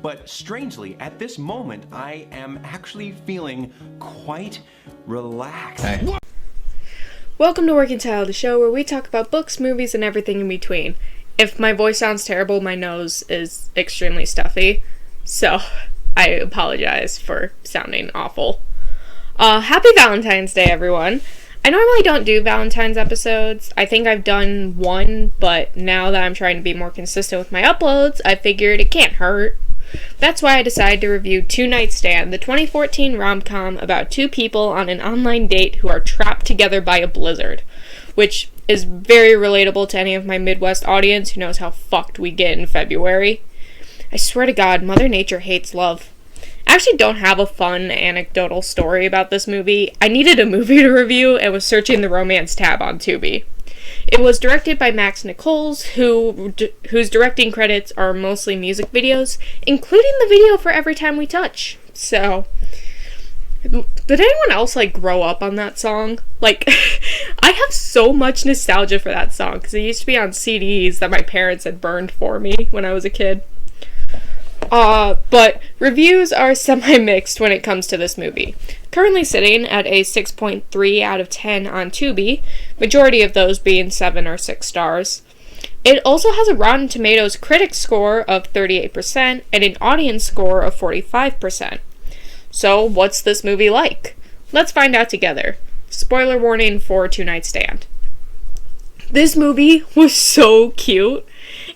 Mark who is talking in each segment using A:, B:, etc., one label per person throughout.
A: But strangely, at this moment, I am actually feeling quite relaxed.
B: Hey.
C: Welcome to Working Title, the show where we talk about books, movies, and everything in between. If my voice sounds terrible, my nose is extremely stuffy, so I apologize for sounding awful. Happy Valentine's Day, everyone. I normally don't do Valentine's episodes. I think I've done one, but now that I'm trying to be more consistent with my uploads, I figured it can't hurt. That's why I decided to review Two Night Stand, the 2014 rom-com about two people on an online date who are trapped together by a blizzard, which is very relatable to any of my Midwest audience who knows how fucked we get in February. I swear to God, Mother Nature hates love. I actually don't have a fun anecdotal story about this movie. I needed a movie to review and was searching the romance tab on Tubi. It was directed by Max Nichols, whose directing credits are mostly music videos, including the video for Every Time We Touch. So, did anyone else, grow up on that song? I have so much nostalgia for that song, because it used to be on CDs that my parents had burned for me when I was a kid. But reviews are semi-mixed when it comes to this movie. Currently sitting at a 6.3 out of 10 on Tubi, majority of those being 7 or 6 stars. It also has a Rotten Tomatoes critic score of 38% and an audience score of 45%. So, what's this movie like? Let's find out together. Spoiler warning for Two Night Stand. This movie was so cute.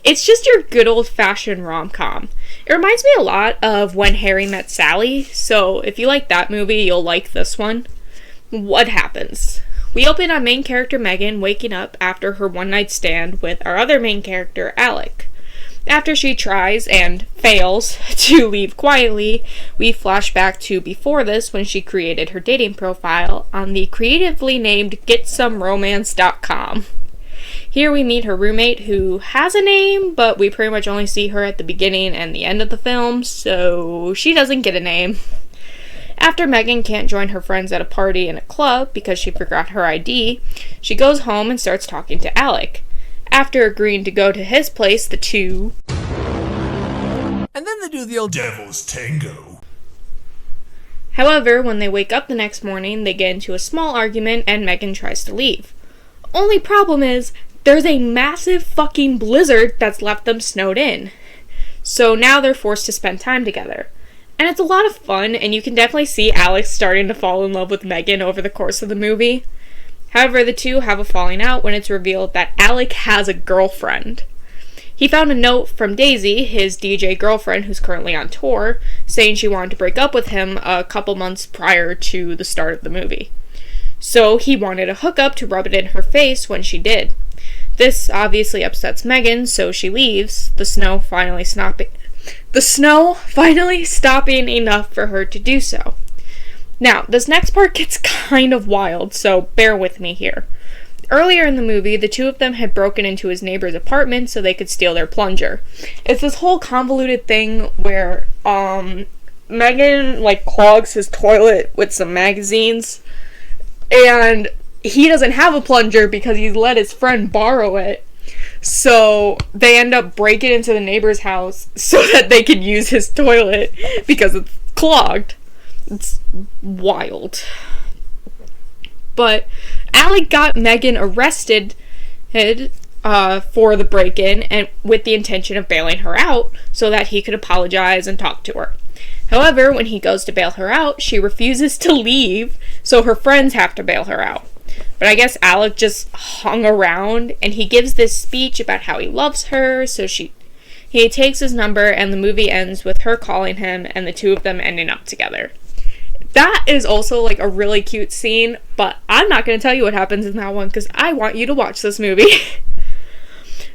C: It's just your good old-fashioned rom-com. It reminds me a lot of When Harry Met Sally, so if you like that movie, you'll like this one. What happens? We open on main character Megan waking up after her one-night stand with our other main character, Alec. After she tries, and fails, to leave quietly, we flash back to before this when she created her dating profile on the creatively named GetSomeRomance.com. Here we meet her roommate, who has a name, but we pretty much only see her at the beginning and the end of the film, so she doesn't get a name. After Megan can't join her friends at a party in a club because she forgot her ID, she goes home and starts talking to Alec. After agreeing to go to his place, the two...
B: And then they do the old devil's tango.
C: However, when they wake up the next morning, they get into a small argument and Megan tries to leave. Only problem is, there's a massive fucking blizzard that's left them snowed in. So now they're forced to spend time together. And it's a lot of fun, and you can definitely see Alex starting to fall in love with Megan over the course of the movie. However, the two have a falling out when it's revealed that Alec has a girlfriend. He found a note from Daisy, his DJ girlfriend who's currently on tour, saying she wanted to break up with him a couple months prior to the start of the movie. So he wanted a hookup to rub it in her face when she did. This obviously upsets Megan, so she leaves, the snow finally stopping enough for her to do so. Now, this next part gets kind of wild, so bear with me here. Earlier in the movie, the two of them had broken into his neighbor's apartment so they could steal their plunger. It's this whole convoluted thing where, Megan, clogs his toilet with some magazines, and he doesn't have a plunger because he let his friend borrow it. So they end up breaking into the neighbor's house so that they can use his toilet because it's clogged. It's wild. But Alec got Megan arrested for the break-in and with the intention of bailing her out so that he could apologize and talk to her. However, when he goes to bail her out, she refuses to leave, so her friends have to bail her out. But I guess Alec just hung around, and he gives this speech about how he loves her, so he takes his number, and the movie ends with her calling him, and the two of them ending up together. That is also, a really cute scene, but I'm not going to tell you what happens in that one, because I want you to watch this movie.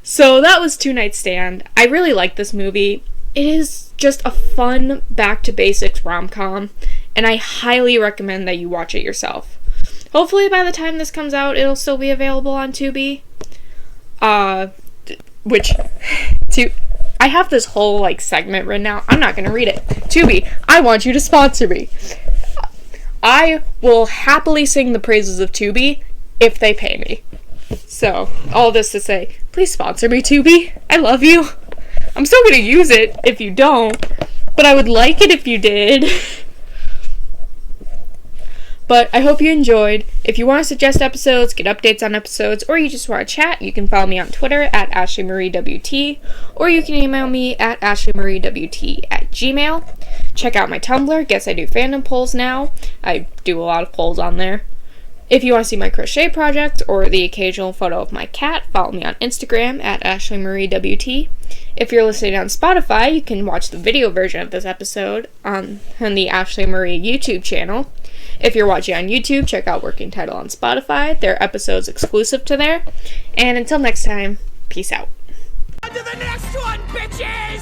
C: So that was Two Night Stand. I really like this movie. It is just a fun, back-to-basics rom-com, and I highly recommend that you watch it yourself. Hopefully by the time this comes out, it'll still be available on Tubi. I have this whole, segment written out. I'm not gonna read it. Tubi, I want you to sponsor me. I will happily sing the praises of Tubi if they pay me. So, all this to say, please sponsor me, Tubi. I love you. I'm still gonna use it if you don't, but I would like it if you did. But I hope you enjoyed. If you want to suggest episodes, get updates on episodes, or you just want to chat, you can follow me on Twitter at ashleymariewt, or you can email me at ashleymariewt@gmail. Check out my Tumblr. Guess I do fandom polls now. I do a lot of polls on there. If you want to see my crochet project or the occasional photo of my cat, follow me on Instagram at ashleymariewt. If you're listening on Spotify, you can watch the video version of this episode on the Ashley Marie YouTube channel. If you're watching on YouTube, check out Working Title on Spotify. There are episodes exclusive to there. And until next time, peace out.
B: On to the next one, bitches!